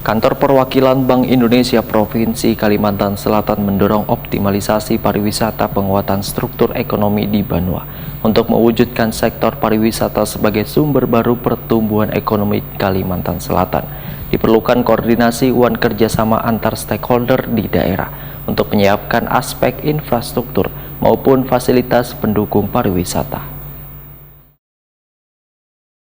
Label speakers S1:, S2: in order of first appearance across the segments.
S1: Kantor Perwakilan Bank Indonesia Provinsi Kalimantan Selatan mendorong optimalisasi pariwisata penguatan struktur ekonomi di Banua untuk mewujudkan sektor pariwisata sebagai sumber baru pertumbuhan ekonomi Kalimantan Selatan. Diperlukan koordinasi kerjasama antar stakeholder di daerah untuk menyiapkan aspek infrastruktur maupun fasilitas pendukung pariwisata.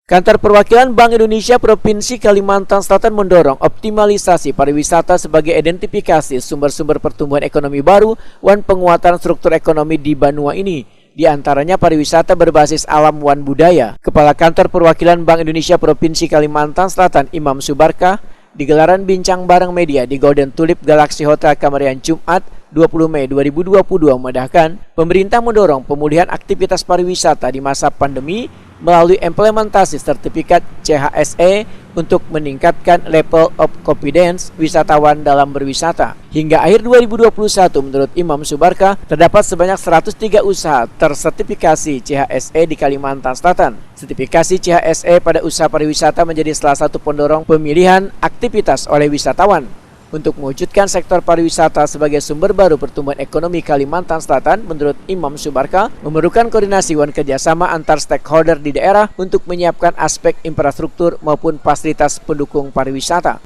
S2: Kantor Perwakilan Bank Indonesia Provinsi Kalimantan Selatan mendorong optimalisasi pariwisata sebagai identifikasi sumber-sumber pertumbuhan ekonomi baru dan penguatan struktur ekonomi di Banua ini. Di antaranya pariwisata berbasis alam wan budaya. Kepala Kantor Perwakilan Bank Indonesia Provinsi Kalimantan Selatan Imam Subarkah di gelaran bincang bareng media di Golden Tulip Galaxy Hotel Kamarian Jumat 20 Mei 2022 memedahkan pemerintah mendorong pemulihan aktivitas pariwisata di masa pandemi melalui implementasi sertifikat CHSE untuk meningkatkan level of confidence wisatawan dalam berwisata. Hingga akhir 2021 menurut Imam Subarkah terdapat sebanyak 103 usaha tersertifikasi CHSE di Kalimantan Selatan. Sertifikasi CHSE pada usaha pariwisata menjadi salah satu pendorong pemilihan aktivitas oleh wisatawan. Untuk mewujudkan sektor pariwisata sebagai sumber baru pertumbuhan ekonomi Kalimantan Selatan, menurut Imam Subarkah, memerlukan koordinasi dan kerjasama antar stakeholder di daerah untuk menyiapkan aspek infrastruktur maupun fasilitas pendukung pariwisata.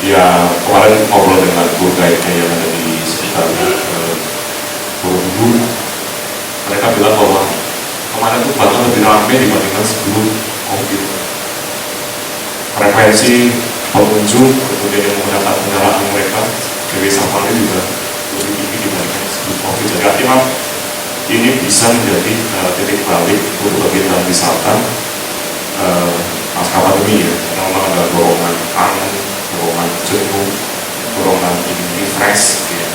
S3: Ya, kemarin ngobrol dengan tour guide-nya yang ada di sekitar Borobudur. Mereka bilang bahwa kemarin itu bahkan lebih ramai dibandingkan sebelum COVID. Frekuensi pengunjung, kemudian yang menggunakan kendaraan mereka ke wisata juga lebih tinggi dibandingkan sebelum COVID. Jadi artinya ini bisa menjadi titik balik untuk kegiatan wisata pasca pandemi ya, karena memang ada dorongan angin, dorongan jenuh, dorongan ini fresh ya.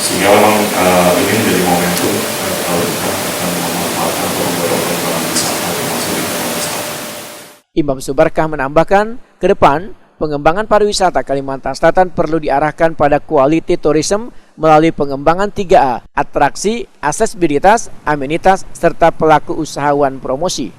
S3: Sehingga memang ini menjadi momentum kalau kita akan memanfaatkan dorongan wisata termasuk di wisata.
S2: Imam Subarkah menambahkan, ke depan, pengembangan pariwisata Kalimantan Selatan perlu diarahkan pada quality tourism melalui pengembangan 3A, atraksi, aksesibilitas, amenitas, serta pelaku usahawan promosi.